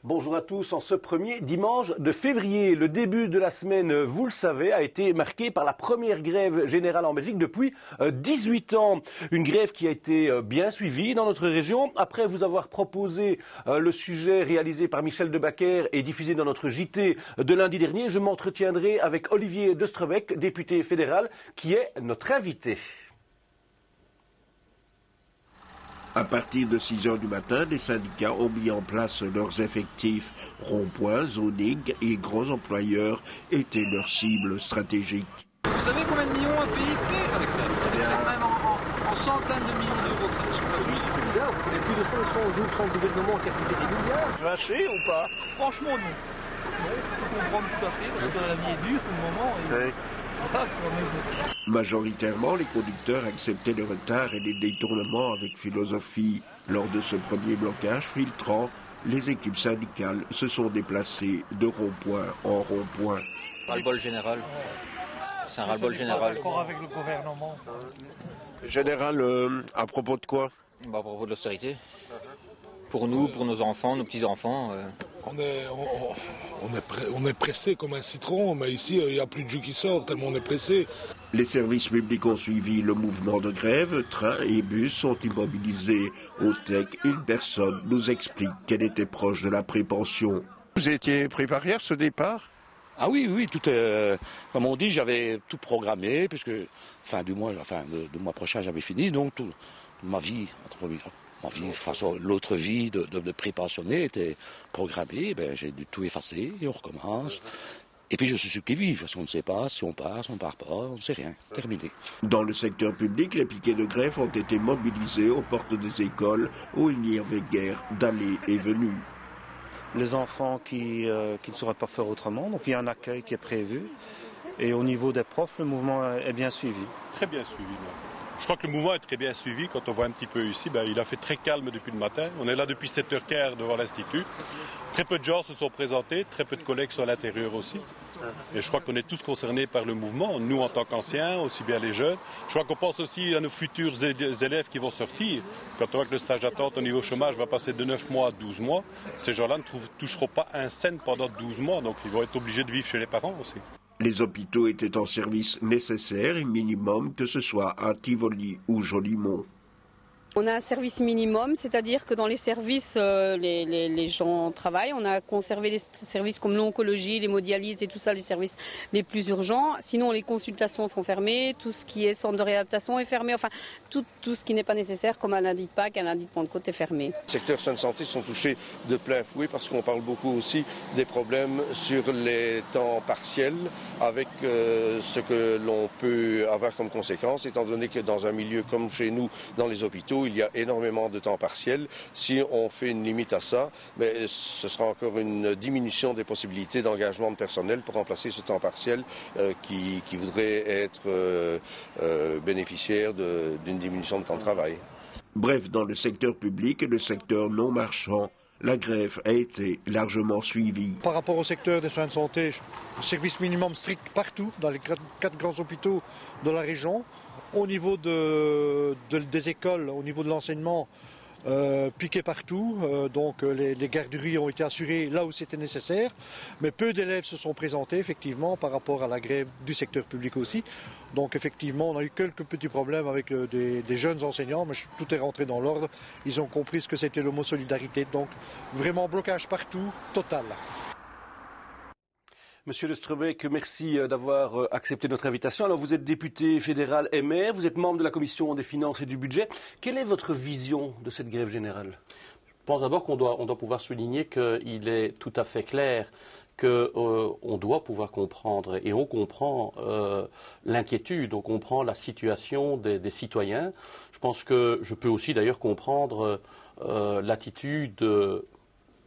Bonjour à tous. En ce premier dimanche de février, le début de la semaine, vous le savez, a été marqué par la première grève générale en Belgique depuis 18 ans. Une grève qui a été bien suivie dans notre région. Après vous avoir proposé le sujet réalisé par Michel Debacker et diffusé dans notre JT de lundi dernier, je m'entretiendrai avec Olivier De Strebeck, député fédéral, qui est notre invité. À partir de 6 heures du matin, les syndicats ont mis en place leurs effectifs. Ronds-points, zoning et grands employeurs étaient leurs cibles stratégiques. Vous savez combien de millions un pays fait avec ça? C'est peut-être même en centaines de millions d'euros que ça se traduit. C'est bizarre, vous prenez plus de 500 jours sans gouvernement qui a coûté des milliards. Vaché ou pas? Franchement, non. Non, je peux comprendre tout à fait, parce que la vie est dure pour le moment. Majoritairement, les conducteurs acceptaient le retard et les détournements avec philosophie. Lors de ce premier blocage filtrant, les équipes syndicales se sont déplacées de rond-point en rond-point. Ras-le-bol général. C'est un ras-le-bol général. D'accord avec le gouvernement. Général, à propos de quoi? À propos de l'austérité. Pour nous, pour nos enfants, nos petits-enfants. On est pressé comme un citron, mais ici, il n'y a plus de jus qui sort, tellement on est pressé. Les services publics ont suivi le mouvement de grève. Trains et bus sont immobilisés. Au TEC, une personne nous explique qu'elle était proche de la prépension. Vous étiez préparé à ce départ? Ah oui, tout comme on dit, j'avais tout programmé, puisque fin du mois prochain, j'avais fini, donc toute ma vie, face à l'autre vie de pré-pensionné était programmée, j'ai dû tout effacer et on recommence. Et puis je suis sûr qu'ils vivent, parce qu'on ne sait pas si on passe, on ne part pas, on ne sait rien, terminé. Dans le secteur public, les piquets de grève ont été mobilisés aux portes des écoles où il n'y avait guère d'allées et venues. Les enfants qui ne sauraient pas faire autrement, donc il y a un accueil qui est prévu. Et au niveau des profs, le mouvement est bien suivi. Très bien suivi. Je crois que le mouvement est très bien suivi. Quand on voit un petit peu ici, il a fait très calme depuis le matin. On est là depuis 7h15 devant l'Institut. Très peu de gens se sont présentés, très peu de collègues sont à l'intérieur aussi. Et je crois qu'on est tous concernés par le mouvement, nous en tant qu'anciens, aussi bien les jeunes. Je crois qu'on pense aussi à nos futurs élèves qui vont sortir. Quand on voit que le stage d'attente au niveau chômage va passer de 9 mois à 12 mois, ces gens-là ne toucheront pas un cent pendant 12 mois. Donc ils vont être obligés de vivre chez les parents aussi. Les hôpitaux étaient en service nécessaire et minimum, que ce soit à Tivoli ou Jolimont. On a un service minimum, c'est-à-dire que dans les services, les gens travaillent. On a conservé les services comme l'oncologie, l'hémodialyse et tout ça, les services les plus urgents. Sinon, les consultations sont fermées, tout ce qui est centre de réadaptation est fermé. Enfin, tout ce qui n'est pas nécessaire, comme un lundi de Pâques, un lundi de Pentecôte est fermé. Les secteurs soins de santé sont touchés de plein fouet parce qu'on parle beaucoup aussi des problèmes sur les temps partiels avec ce que l'on peut avoir comme conséquence, étant donné que dans un milieu comme chez nous, dans les hôpitaux, il y a énormément de temps partiel. Si on fait une limite à ça, ce sera encore une diminution des possibilités d'engagement de personnel pour remplacer ce temps partiel qui voudrait être bénéficiaire d'une diminution de temps de travail. Bref, dans le secteur public et le secteur non marchand, la grève a été largement suivie. Par rapport au secteur des soins de santé, service minimum strict partout, dans les 4 grands hôpitaux de la région. Au niveau des écoles, au niveau de l'enseignement, piqué partout. Donc les garderies ont été assurées là où c'était nécessaire. Mais peu d'élèves se sont présentés, effectivement, par rapport à la grève du secteur public aussi. Donc effectivement, on a eu quelques petits problèmes avec des jeunes enseignants, mais tout est rentré dans l'ordre. Ils ont compris ce que c'était le mot solidarité. Donc vraiment blocage partout, total. Monsieur De Strebeck, merci d'avoir accepté notre invitation. Alors vous êtes député fédéral et maire, vous êtes membre de la commission des finances et du budget. Quelle est votre vision de cette grève générale? Je pense d'abord qu'on doit pouvoir souligner qu'il est tout à fait clair qu'on doit pouvoir comprendre, et on comprend l'inquiétude, on comprend la situation des citoyens. Je pense que je peux aussi d'ailleurs comprendre l'attitude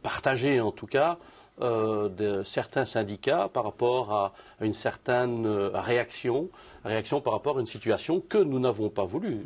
partagée en tout cas de certains syndicats par rapport à une certaine réaction par rapport à une situation que nous n'avons pas voulu.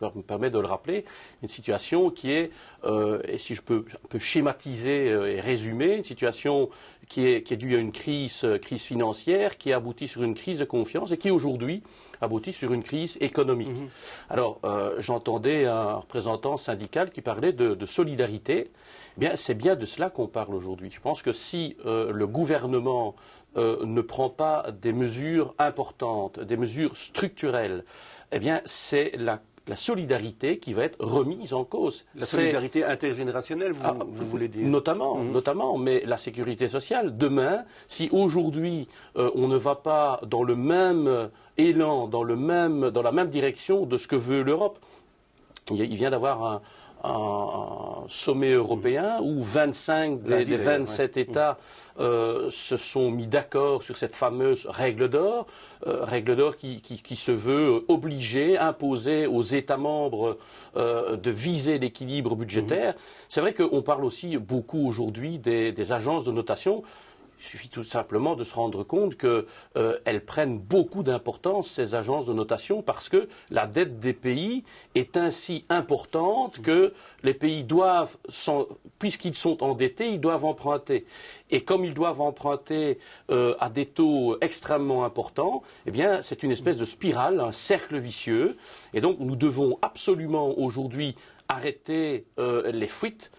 Je me permets de le rappeler, une situation qui est, et si je peux un peu schématiser et résumer, une situation qui est due à une crise financière, qui aboutit sur une crise de confiance et qui aujourd'hui aboutit sur une crise économique. Alors, j'entendais un représentant syndical qui parlait de solidarité. Eh bien, c'est bien de cela qu'on parle aujourd'hui. Je pense que si le gouvernement ne prend pas des mesures importantes, des mesures structurelles, eh bien, c'est la solidarité qui va être remise en cause. La solidarité intergénérationnelle, vous voulez dire? Notamment, mais la sécurité sociale, demain, si aujourd'hui on ne va pas dans le même élan, dans la même direction de ce que veut l'Europe, il vient d'avoir un sommet européen où 25 des 27 États se sont mis d'accord sur cette fameuse règle d'or qui se veut obliger, imposer aux États membres de viser l'équilibre budgétaire. C'est vrai qu'on parle aussi beaucoup aujourd'hui des agences de notation. Il suffit tout simplement de se rendre compte qu'elles prennent beaucoup d'importance, ces agences de notation, parce que la dette des pays est ainsi importante que les pays doivent, puisqu'ils sont endettés, ils doivent emprunter. Et comme ils doivent emprunter à des taux extrêmement importants, eh bien, c'est une espèce de spirale, un cercle vicieux. Et donc, nous devons absolument aujourd'hui arrêter les fuites,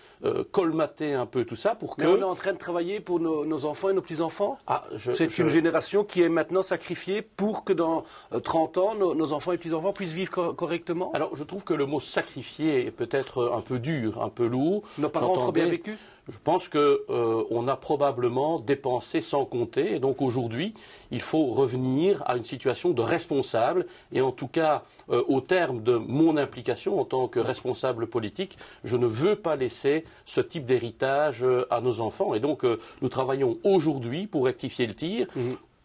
colmater un peu tout ça pour que... Mais on est en train de travailler pour nos enfants et nos petits-enfants. C'est une génération qui est maintenant sacrifiée pour que dans 30 ans, nos enfants et petits-enfants puissent vivre correctement. Alors, je trouve que le mot sacrifier est peut-être un peu dur, un peu lourd. Nos parents ont trop bien vécu. Je pense qu'on a probablement dépensé sans compter. Et donc aujourd'hui, il faut revenir à une situation de responsable. Et en tout cas, au terme de mon implication en tant que responsable politique, je ne veux pas laisser ce type d'héritage à nos enfants. Et donc, nous travaillons aujourd'hui pour rectifier le tir.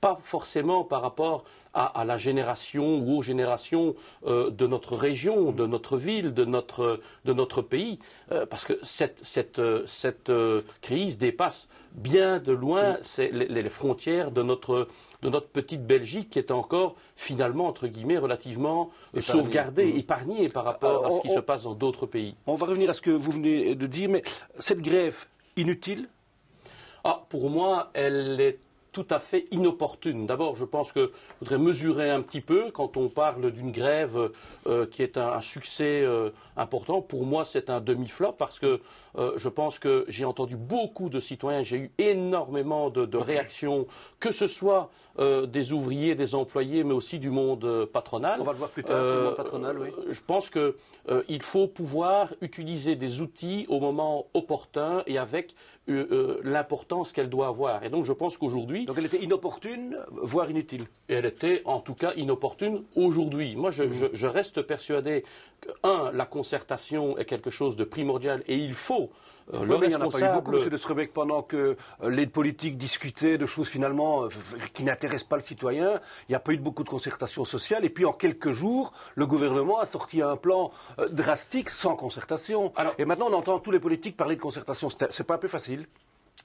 Pas forcément par rapport à la génération ou aux générations de notre région, de notre ville, de notre pays, parce que cette crise dépasse bien de loin les frontières de notre petite Belgique qui est encore finalement, entre guillemets, relativement sauvegardée, épargnée par rapport à ce qui se passe dans d'autres pays. On va revenir à ce que vous venez de dire, mais cette grève inutile? Pour moi, elle est tout à fait inopportune. D'abord, je pense qu'il faudrait mesurer un petit peu quand on parle d'une grève qui est un succès important. Pour moi, c'est un demi-flop parce que je pense que j'ai entendu beaucoup de citoyens, j'ai eu énormément de réactions, que ce soit des ouvriers, des employés, mais aussi du monde patronal. On va le voir plus tard, c'est le monde patronal, oui. Je pense qu'il faut pouvoir utiliser des outils au moment opportun et avec l'importance qu'elle doit avoir. Et donc, je pense qu'aujourd'hui... Donc, elle était inopportune, voire inutile. Et elle était, en tout cas, inopportune aujourd'hui. Moi, je reste persuadé que, la concertation est quelque chose de primordial et il faut... le responsable... Il n'y en a pas eu beaucoup, M. de Strebeck, pendant que les politiques discutaient de choses finalement qui n'intéressent pas le citoyen. Il n'y a pas eu beaucoup de concertation sociale. Et puis en quelques jours, le gouvernement a sorti un plan drastique sans concertation. Et maintenant, on entend tous les politiques parler de concertation. C'est pas un peu facile?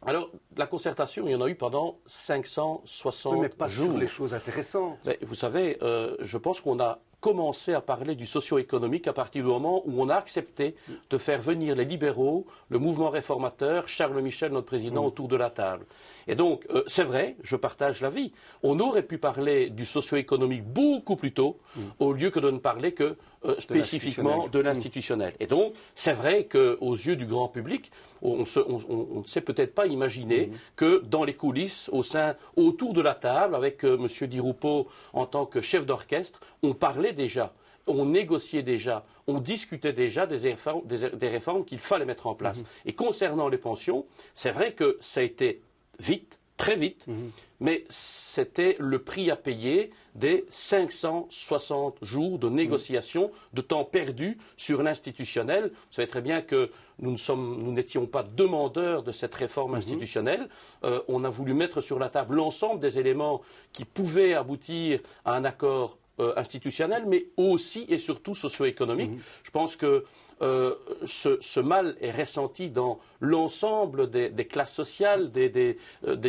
Alors, la concertation, il y en a eu pendant 560 jours. Mais pas sur les choses intéressantes. Mais vous savez, je pense qu'on a commencé à parler du socio-économique à partir du moment où on a accepté de faire venir les libéraux, le mouvement réformateur, Charles Michel, notre président, autour de la table. Et donc, c'est vrai, je partage l'avis. On aurait pu parler du socio-économique beaucoup plus tôt, au lieu que de ne parler que spécifiquement de l'institutionnel. Et donc, c'est vrai qu'aux yeux du grand public, on ne sait peut-être pas imaginer que dans les coulisses, autour de la table, avec M. Di Rupo en tant que chef d'orchestre, on parlait déjà, on négociait déjà, on discutait déjà des réformes qu'il fallait mettre en place. Et concernant les pensions, c'est vrai que ça a été vite, très vite, mais c'était le prix à payer des 560 jours de négociation, de temps perdu sur l'institutionnel. Vous savez très bien que nous n'étions pas demandeurs de cette réforme institutionnelle. On a voulu mettre sur la table l'ensemble des éléments qui pouvaient aboutir à un accord institutionnel, mais aussi et surtout socio-économique. Je pense que ce mal est ressenti dans l'ensemble des classes sociales, des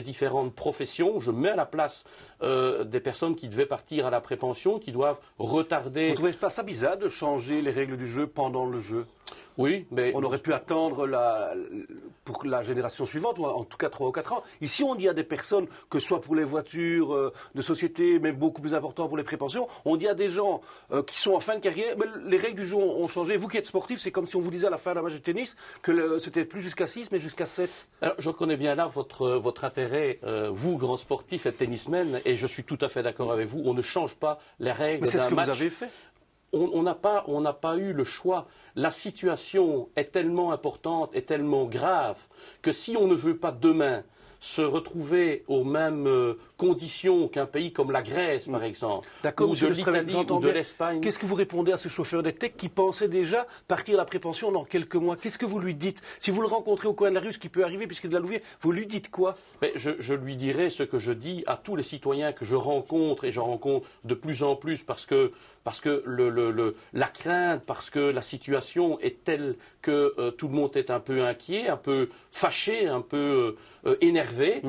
différentes professions. Je mets à la place des personnes qui devaient partir à la pré-pension, qui doivent retarder... Vous ne trouvez pas ça bizarre de changer les règles du jeu pendant le jeu? Oui, mais on aurait pu attendre pour la génération suivante, ou en tout cas 3 ou 4 ans. Ici, on dit à des personnes, que ce soit pour les voitures de société, mais beaucoup plus important pour les prépensions, on dit à des gens qui sont en fin de carrière, mais les règles du jeu ont changé. Vous qui êtes sportif, c'est comme si on vous disait à la fin d'un match de tennis que c'était plus jusqu'à 6, mais jusqu'à 7. Alors, je reconnais bien là votre intérêt, vous, grand sportif et tennisman, et je suis tout à fait d'accord avec vous. On ne change pas les règles d'un match. Mais c'est ce que vous avez fait. On n'a pas eu le choix. La situation est tellement importante et tellement grave que si on ne veut pas demain se retrouver aux mêmes conditions qu'un pays comme la Grèce, par exemple, ou de l'Italie ou de l'Espagne. Qu'est-ce que vous répondez à ce chauffeur de tech qui pensait déjà partir à la prépension dans quelques mois? Qu'est-ce que vous lui dites? Si vous le rencontrez au coin de la rue, ce qui peut arriver puisqu'il est de la Louvière, vous lui dites quoi? Mais je lui dirai ce que je dis à tous les citoyens que je rencontre, et j'en rencontre de plus en plus parce que la crainte, parce que la situation est telle que tout le monde est un peu inquiet, un peu fâché, un peu énervé.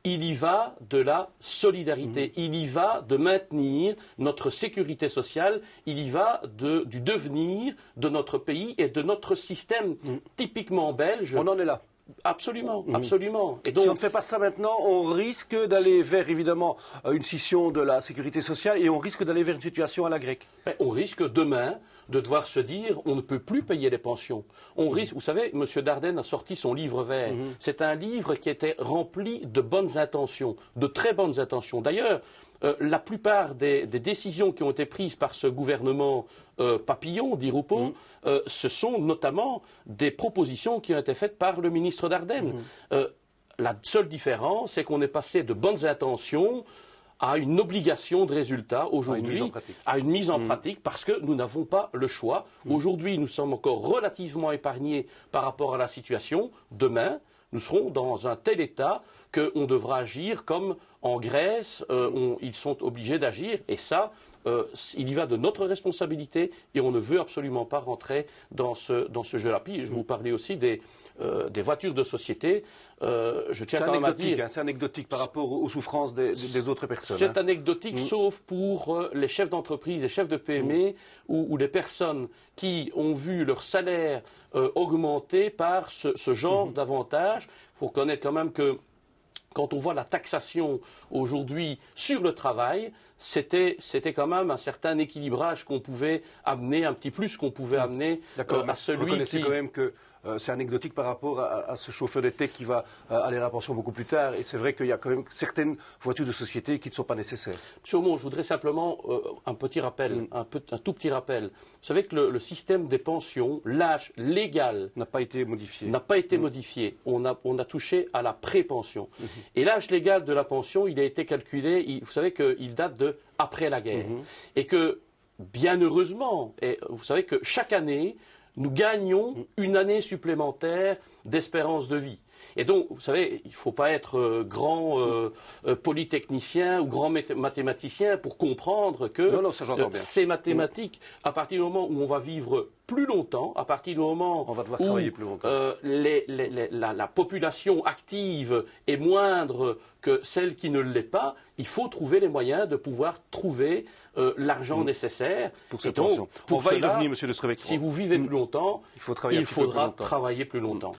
Il y va de la solidarité, il y va de maintenir notre sécurité sociale, il y va du devenir de notre pays et de notre système typiquement belge. On en est là. Absolument, absolument. Et donc, si on ne fait pas ça maintenant, on risque d'aller vers, évidemment, une scission de la sécurité sociale et on risque d'aller vers une situation à la grecque. On risque demain de devoir se dire on ne peut plus payer les pensions. On risque, vous savez, M. Dardenne a sorti son livre vert. C'est un livre qui était rempli de bonnes intentions, de très bonnes intentions. D'ailleurs, la plupart des décisions qui ont été prises par ce gouvernement Papillon, dit Roupeau, ce sont notamment des propositions qui ont été faites par le ministre Dardenne. La seule différence, c'est qu'on est passé de bonnes intentions à une obligation de résultat aujourd'hui, à une mise en pratique, parce que nous n'avons pas le choix. Aujourd'hui, nous sommes encore relativement épargnés par rapport à la situation. Demain, nous serons dans un tel état qu'on devra agir comme en Grèce, ils sont obligés d'agir, et ça, il y va de notre responsabilité, et on ne veut absolument pas rentrer dans ce jeu-là. Puis, je vous parlais aussi des voitures de société. Je tiens quand même à dire... C'est anecdotique par rapport aux souffrances des autres personnes. C'est anecdotique, sauf pour les chefs d'entreprise, les chefs de PME, ou les personnes qui ont vu leur salaire augmenter par ce genre d'avantages. Il faut reconnaître quand même que quand on voit la taxation aujourd'hui sur le travail, c'était quand même un certain équilibrage qu'on pouvait amener, un petit plus qu'on pouvait amener à celui qui... Vous reconnaissez quand même que c'est anecdotique par rapport à ce chauffeur de tech qui va aller à la pension beaucoup plus tard. Et c'est vrai qu'il y a quand même certaines voitures de société qui ne sont pas nécessaires. Monsieur Aumont, je voudrais simplement un petit rappel, un tout petit rappel. Vous savez que le système des pensions, l'âge légal... n'a pas été modifié. N'a pas été modifié. On a touché à la pré-pension. Et l'âge légal de la pension, il a été calculé, vous savez qu'il date de après la guerre. Et que, bien heureusement, vous savez que chaque année, nous gagnons une année supplémentaire d'espérance de vie. Et donc, vous savez, il ne faut pas être grand polytechnicien ou grand mathématicien pour comprendre que ces mathématiques, à partir du moment où on va vivre plus longtemps, à partir du moment on va devoir travailler plus longtemps. La population active est moindre que celle qui ne l'est pas, il faut trouver les moyens de pouvoir trouver l'argent nécessaire. Pour cette pension. On va y revenir, monsieur de Srebecq. Si vous vivez plus longtemps, il faudra travailler plus longtemps.